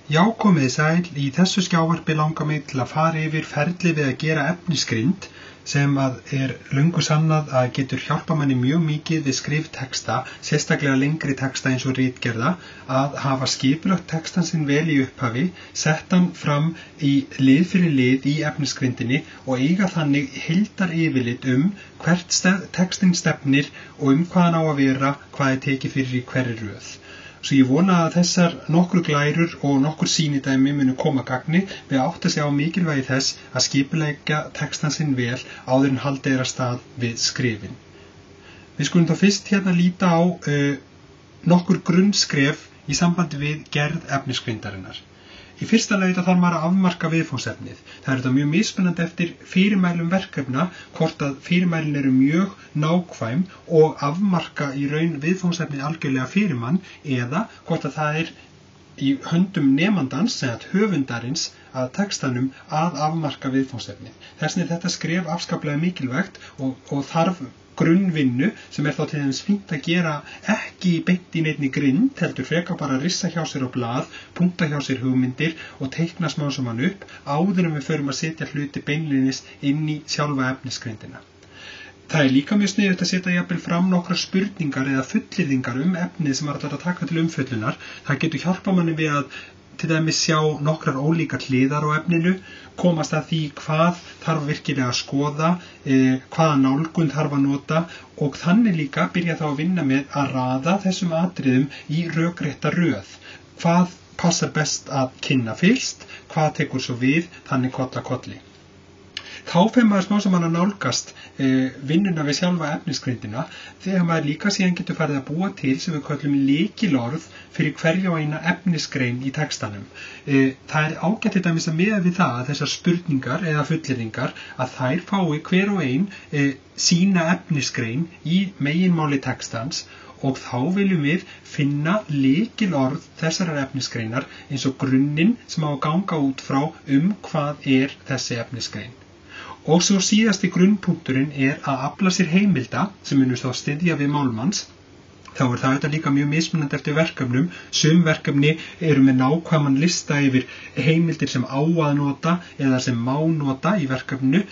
Já, komið sæl, í þessu skjávarpi langar mig til að fara yfir ferli við að gera efnisgrind sem er löngu sannað að getur hjálpa manni mjög mikið við skriftexta, sérstaklega lengri texta eins og ritgerða, að hafa skipulagt textan sinn vel í upphafi, sett hann fram í lið fyrir lið í efnisgrindinni og eiga þannig heildaryfirlit hvert textinn stefnir og hvað hann á að vera, hvað er tekið fyrir í hverri röð. Svo ég vona að þessar nokkur glærur og nokkur sýnidæmi munu koma að gagni við að átta sig á mikilvægi þess að skipuleggja textan sinn vel áður en haldið af stað við skrifin. Við skulum þá fyrst hérna líta á nokkur grunnskref í sambandi við gerð efnisgrindarinnar. Í fyrsta lagi þarf maður að afmarka viðfangsefnið. Það er þetta mjög mismunandi eftir fyrirmælum verkefna, hvort að fyrirmælin eru mjög nákvæm og afmarka í raun viðfangsefnið algjörlega fyrir mann, eða hvort að það er í höndum nemandans, eða höfundarins, að textanum að afmarka viðfangsefnið. Þess vegna er þetta skref afskaplega mikilvægt og þarf grunnvinnu sem þá til þess fínt að gera ekki beint í neinni grind, heldur frekar bara að rissa hjá sér á blað, punkta hjá sér hugmyndir og teikna smá saman upp áður en við förum að setja hluti beinlínis inn í sjálfa efnisgrindina. Það er líka mjög sniðugt að setja jafnvel fram nokkrar spurningar eða fullyrðingar efnið sem ætlar að taka til umfjöllunar. Það getur hjálpa manni við að til dæmis sjá nokkrar ólíkar hliðar á efninu, komast að því hvað þarf virkilega að skoða, hvaða nálgun þarf að nota og þannig líka byrja þá að vinna með að raða þessum atriðum í rökrétta röð. Hvað passar best að kynna fyrst, hvað tekur svo við, þannig koll að kolli. Þá fer maður smá saman að nálgast vinnuna við sjálfa efnisgrindina þegar maður líka síðan getur farið að búa til sem við köllum lykilorð fyrir hverja og eina efnisgrein í textanum. Það er ágætt til dæmis að miða við það að þessar spurningar eða fullyrðingar að þær fái hver og ein sína efnisgrein í meginmáli textans og þá viljum við finna lykilorð þessarar efnisgreinar eins og grunninn sem á að ganga út frá hvað er þessi efnisgrein. Og svo síðasti grunnpunkturinn er að afla sér heimilda sem munust þá styðja við málmanns. Þá er það auðvitað líka mjög mismunandi eftir verkefnum. Sum verkefni eru með nákvæman lista yfir heimildir sem á að nota eða sem má nota í verkefninu.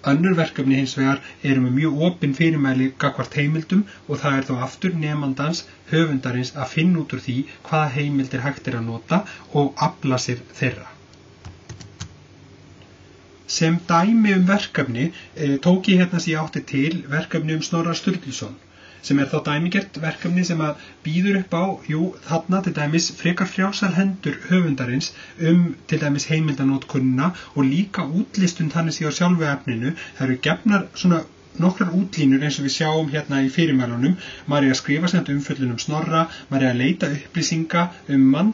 Önnur verkefni hins vegar eru með mjög opin fyrirmæli gagnvart heimildum og það er þá aftur nemandans, höfundarins að finna út úr því hvaða heimildir hægt er að nota og afla sér þeirra. Sem dæmi verkefni tók ég hérna sem ég átti til verkefni Snorra Sturluson, sem er þá dæmigert verkefni sem að býður upp á, þarna til dæmis frekar frjálsar hendur höfundarins til dæmis heimildanótkunnina og líka útlistun þannig sé á sjálfu efninu. Það eru gefnar svona nokkrar útlínur eins og við sjáum hérna í fyrirmælunum. Maður er að skrifa sem umfjöllun Snorra, maður er að leita upplýsinga mann,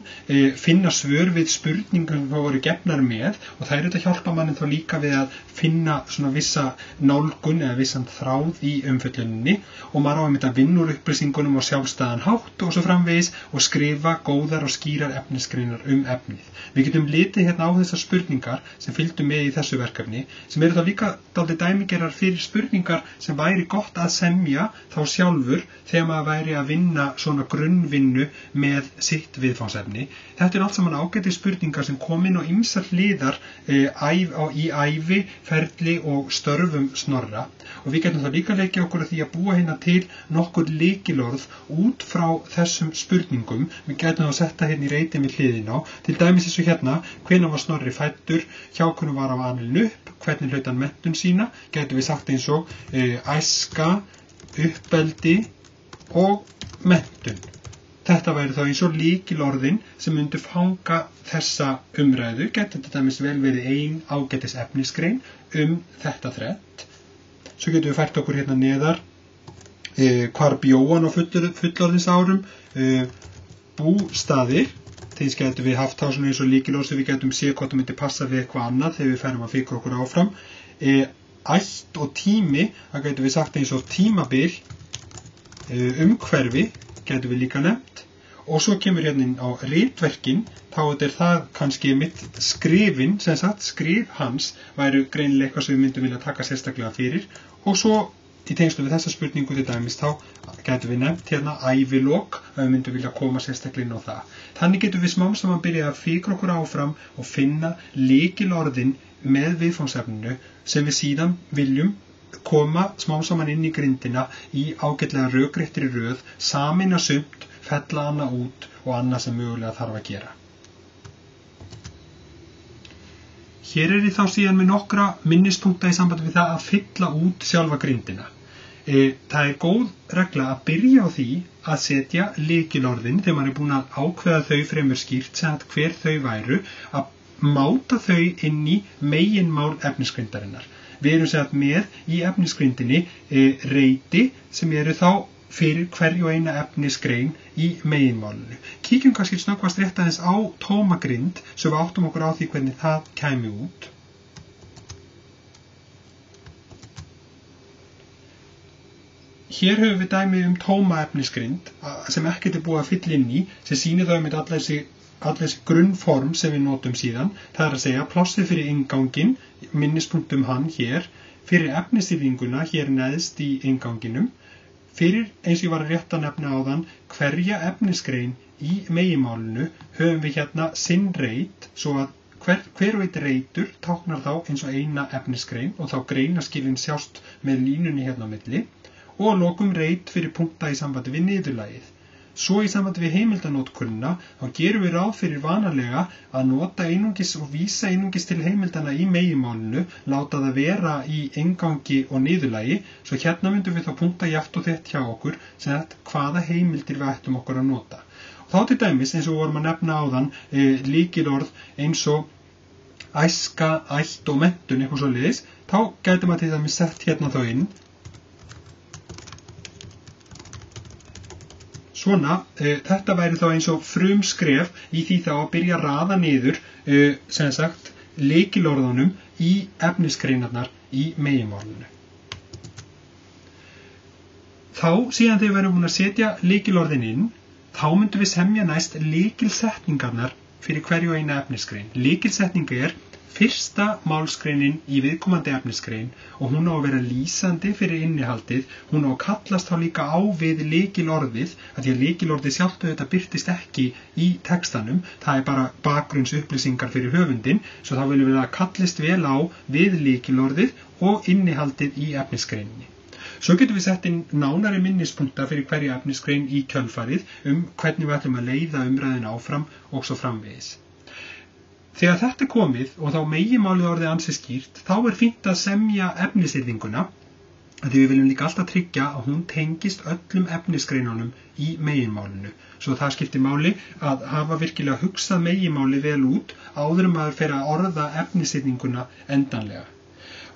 finna svör við spurningum sem voru gefnar með og það er auðvitað að hjálpa manni þá líka við að finna svona vissa nálgun eða vissan þráð í umfjölluninni og maður á að vinna úr upplýsingunum á sjálfstæðan hátt og svo framvegis og skrifa góðar og skýrar efnisgreinar efnið. Við getum litið hérna á þessar spurningar sem fylgdu með í þessu verkefni sem eru þá líka dálítið dæmigerðar fyrir spurningar sem væri gott að semja þá sjálfur þegar maður væri að vinna svona grunnvinnu með sitt viðfangsefni. Þetta er allt saman ágætis spurningar sem kom inn á ýmsar hliðar í ævi, ferli og störfum Snorra og við getum þá líka leikja okkur að því að búa hérna til nokkur lykilorð út frá þessum spurningum. Við getum þá setta hérna í reiti með hliðin á, til dæmis þessu hérna, hvenær var Snorri fæddur, hjá hvernig var hann alinn upp, hvernig hlaut hann menntun sína, getum við sagt eins og æska, uppeldi og menntun. Þetta væri þá eins og lykilorðin sem myndu fanga þessa umræðu, getur til dæmis vel verið ein ágætis efnisgrein þetta þrett. Svo getum við fært okkur hérna neðar hvar bjó hann á fullorðinsárum, bústaðir, þeins getum við haft þá svona eins og lykilorð sem við getum séð hvort það myndi passa við eitthvað annað þegar við ferum að fikra okkur áfram. Ætt og tími, það getum við sagt eins og tímabil, umhverfi getum við líka nefnt og svo kemur hérna inn á ritverkin, þá er það kannski mitt skrifin, sem sagt skrif hans væru greinilega eitthvað sem við myndum vilja taka sérstaklega fyrir og svo í tengslu við þessa spurningu til dæmis þá getum við nefnt hérna ævilok að við myndum vilja koma sérstaklega inn á það. Þannig getum við smám saman byrjað að fikra okkur áfram og finna lykilorðin með viðfangsefninu sem við síðan viljum koma smám saman inn í grindina í ágætlega rökréttri röð, sameina sumt, fella annað út og annað sem mögulega þarf að gera. Hér ég þá síðan með nokkra minnispunkta í sambandi við það að fylla út sjálfa grindina. Það góð regla að byrja á því að setja lykilorðin þegar maður búin að ákveða þau fremur skýrt sem hver þau væru, að máta þau inn í meginmál efnisgrindarinnar. Við erum sagt með í efnisgrindinni reiti sem eru þá fyrir hverju eina efnisgrein í meginmálinu. Kíkjum kannski snöggvast rétt aðeins á tóma grind svo við áttum okkur á því hvernig það kæmi út. Hér höfum við dæmi tóma efnisgrind sem ekkert búið að fylla inn í, sem sýnir þá með allar þessi grunnform sem við notum síðan. Það að segja plássið fyrir innganginn, minnispunktum hann hér, fyrir efnisstýringuna hér neðst í innganginum, fyrir eins og ég var rétt að nefna áðan hverja efnisgrein í meginmálinu höfum við hérna sinn reit, svo að hver og eitt reitur táknar þá eins og eina efnisgrein og þá greinaskilin sjást með línunni hérna á milli, og að lokum reit fyrir punkta í sambandi við niðurlagið. Svo í sambandi við heimildanótkunina þá gerum við ráð fyrir vanalega að nota einungis og vísa einungis til heimildana í meginmálinu, láta það vera í inngangi og niðurlagi, svo hérna myndum við þá punkta jafnt og þétt hjá okkur sem þetta hvaða heimildir við ættum okkur að nota. Og þá til dæmis eins og vorum að nefna áðan lykilorð eins og æska, ætt og menntun eitthvað svoleiðis, þá gætum að til dæmis sett hérna þá inn. Svona, þetta væri þá eins og frumskref í því þá að byrja að raða niður, sem sagt, lykilorðunum í efnisgreinarnar í meginmálinu. Þá, síðan þegar við erum búin að setja lykilorðin inn, þá myndum við semja næst lykilsetningarnar fyrir hverju eina efnisgrein. Lykilsetning fyrsta málsgreinin í viðkomandi efnisgrein og hún á að vera lýsandi fyrir innihaldið, hún á að kallast þá líka á við lykilorðið, að því að lykilorðið sjálft þetta birtist ekki í textanum, það bara bakgrunnsupplýsingar fyrir höfundinn, svo þá viljum við að kallist vel á við lykilorðið og innihaldið í efnisgreininni. Svo getum við sett inn nánari minnispunkta fyrir hverja efnisgrein í kjölfarið hvernig við ætlum að leiða umræðin áfram og svo framvegis. Þegar þetta komið og þá meginmálið orðið ansi skýrt, þá fínt að semja efnisyrðinguna, því við viljum líka alltaf tryggja að hún tengist öllum efnisgreinunum í meginmálinu. Svo það skiptir máli að hafa virkilega hugsað meginmáli vel út áður maður fer að orða efnisyrðinguna endanlega.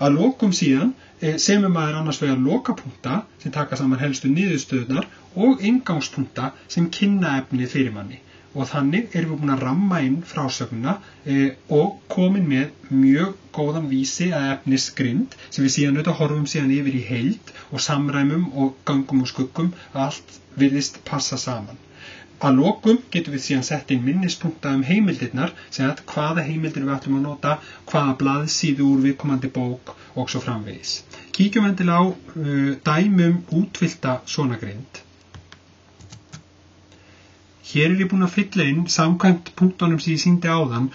Að lokum síðan semur maður annars vegar lokapunkta sem taka saman helstu niðurstöðunar og inngangspunkta sem kynna efnið fyrir manni. Og þannig erum við búin að ramma inn frásögnina og komin með mjög góðan vísi að efnisgrind sem við síðan auðvitað horfum síðan yfir í heild og samræmum og göngum og skuggum að allt virðist passa saman. Að lokum getum við síðan sett inn minnispunkta heimildirnar sem að hvaða heimildir við ætlum að nota, hvaða blaðsíðu úr viðkomandi bók og svo framvegis. Kíkjum endilega á dæmum útfyllta svona grind. Hér ég búin að fylla inn samkvæmt punktunum sem ég sýndi áðan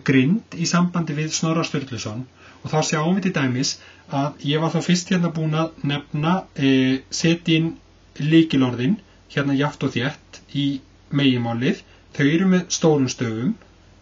grind í sambandi við Snorra Sturluson og þá sjáum við til dæmis að ég var þá fyrst hérna búin að nefna setja inn lykilorðin hérna jafnt og þétt í meginmálið, þau eru með stórum stöfum,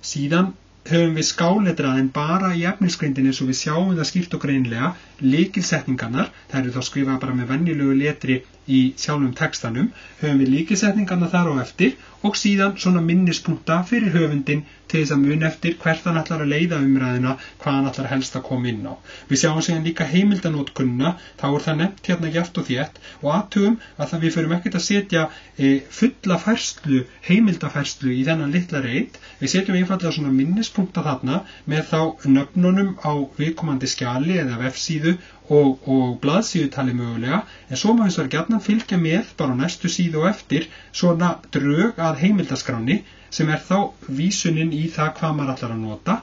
síðan höfum við skáletraðin bara í efnisgrindinni svo við sjáum það skýrt og greinilega lykilsetningarnar, það eru þá skrifað bara með venjulegu letri í sjálfum textanum, höfum við lykilsetningarnar þar á eftir og síðan svona minnispunkta fyrir höfundinn til þess að mun eftir hvert hann ætlar að leiða umræðina, hvað hann ætlar helst að koma inn á. Við sjáum síðan líka heimildanótkunina, þá það nefnt hérna jafnt og þétt og athugum að við förum ekkert að setja fulla færslu, heimildafærslu í þennan litla reit, við setjum einfallega svona minnispunkta þarna með þá nöfnunum á viðkomandi skjali eða vefsíðu og blaðsíðutali mögulega, en svo má hins vegar gjarnan fylgja með bara á næstu síðu og eftir svona drög að heimildaskránni sem þá vísunin í það hvað maður ætlar að nota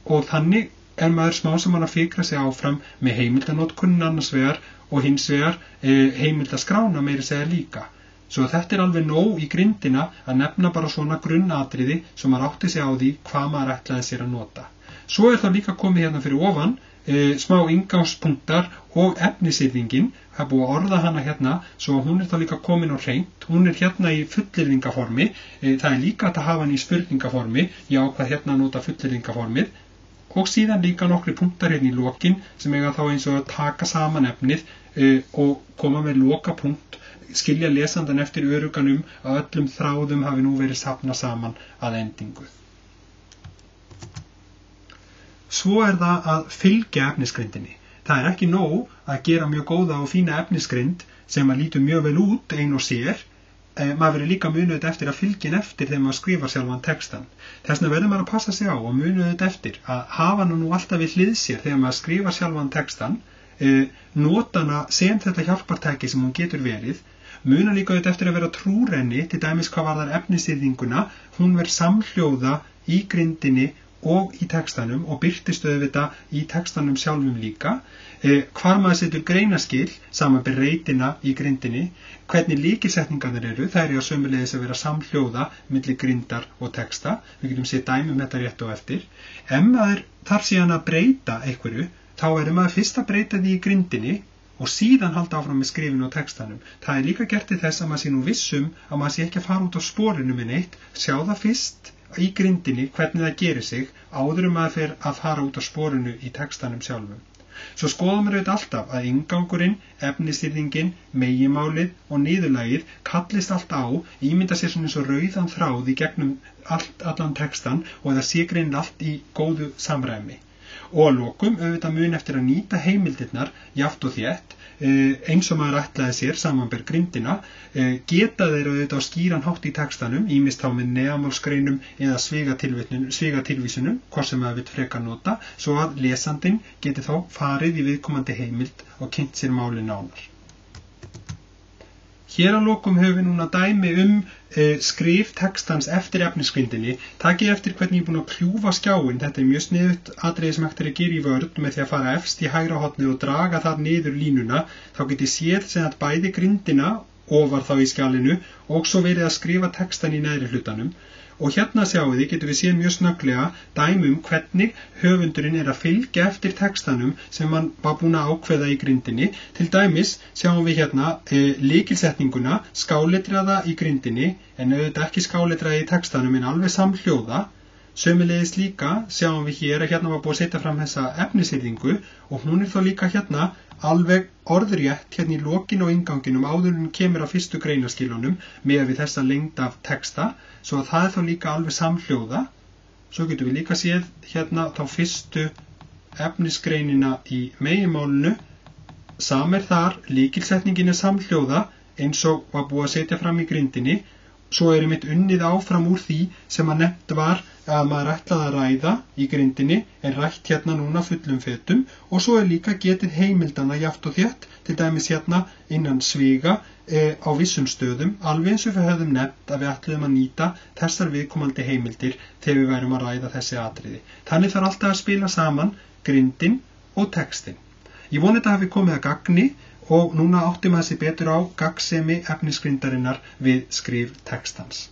og þannig er maður smá saman að fikra sig áfram með heimildanotkunin annars vegar og hins vegar heimildaskrána meira segja líka. Svo þetta alveg nóg í grindina að nefna bara svona grunnatriði sem maður átti sig á því hvað maður ætlaði sér að nota. Svo þá líka komið hérna fyrir ofan smá inngangspunktar og efnisyrðingin. Það er búið að orða hana hérna svo hún þá líka komin á hreint. Hún hérna í fullyrðingaformi. Það líka að hafa hann í spurningaformi. Ég ákvað hérna að nota fullyrðingaformið. Og síðan líka nokkri punktar hérna í lokin sem eiga þá eins og að taka saman efnið og koma með lokapunkt, skilja lesandan eftir öruganum að öllum þráðum hafi nú verið safnað saman að endingu. Svo það að fylgja efnisgrindinni. Það ekki nóg að gera mjög góða og fína efnisgrind sem að lítur mjög vel út ein og sér. Maður verður líka munið eftir að fylgja eftir þegar maður skrifar sjálfan textan. Þess vegna verður maður að passa sig á og munið eftir að hafa hana nú alltaf við hlið sér þegar maður skrifar sjálfan textan, nota hana sem þetta hjálpartæki sem hún getur verið, muna líka eftir að vera trúrenni, til dæmis hvað varðar efnisyrðinguna, hún verður samhljóða í grindinni og í textanum og birtist auðvitað í textanum sjálfum líka, hvar maður setur greinaskil samanber reitina í grindinni, hvernig lykilsetningarnir eru, þær eru sömuleiðis að vera samhljóða milli grindar og texta, við getum séð dæmi þetta rétt og eftir. Ef maður þarf síðan að breyta einhverju, þá maður fyrst að breyta því í grindinni og síðan halda áfram með skrifinu og textanum. Það líka gert til þess að maður sé nú vissum að maður sé ekki að fara út á sporinu með neitt, sjá það fyrst í grindinni hvernig það gerir sig áður maður fer að fara út á sporinu í textanum sjálfum. Svo skoðum við alltaf að inngangurinn, efnisyrðingin, meginmálið og niðurlagið kallist allt á, ímynda sér svona eins og rauðan þráð í gegnum allan textan og það sé greinilega allt í góðu samræmi. Og að lokum auðvitað mun eftir að nýta heimildirnar jafnt og þétt, eins og maður ætlaði sér samanber grindina, geta þeir auðvitað á skýran hátt í textanum, ýmist þá með neðamálsgreinum eða svigatilvísunum, hvort sem maður vill frekar nota, svo að lesandinn geti þá farið í viðkomandi heimild og kynnt sér máli nánar. Hér að lokum höfum við núna dæmi skrif textans eftir efnisgrindinni. Takið eftir hvernig ég er búin að kljúfa skjáinn. Þetta mjög sniðugt atriði sem hægt að gera í Word með því að fara efst í hægra hornið og draga þar niður línuna. Þá getið séð sem að bæði grindina ofar þá í skjalinu og svo verið að skrifa textan í neðri hlutanum. Og hérna sjáum við, getum við séð mjög snögglega dæmi hvernig höfundurinn að fylgja eftir textanum sem hann var búin að ákveða í grindinni. Til dæmis sjáum við hérna lykilsetninguna skáletraða í grindinni en auðvitað ekki skáletraða í textanum en alveg samhljóða. Sömuleiðis líka sjáum við hér að hérna var búið að setja fram þessa efnisyrðingu og hún þá líka hérna alveg orðrétt hérna í lokin og innganginum áður en kemur að fyrstu greinaskilunum með við þessa lengd af texta, svo að það þá líka alveg samhljóða. Svo getum við líka séð hérna þá fyrstu efnisgreinina í meginmálinu, samir þar, lykilsetningin samhljóða eins og var búið að setja fram í grindinni. Svo einmitt unnið áfram úr því sem að nefnt var að maður ætlaði að ræða í grindinni en rætt hérna núna fullum fetum og svo líka getið heimildana jafnt og þétt, til dæmis hérna innan sviga á vissum stöðum, alveg eins og við höfum nefnt að við ætluðum að nýta þessar viðkomandi heimildir þegar við værum að ræða þessi atriði. Þannig þarf alltaf að spila saman grindin og textin. Ég vona þetta hafi komið að gagni og núna átti maður sig betur á gagnsemi efnisgrindarinnar við skrif textans.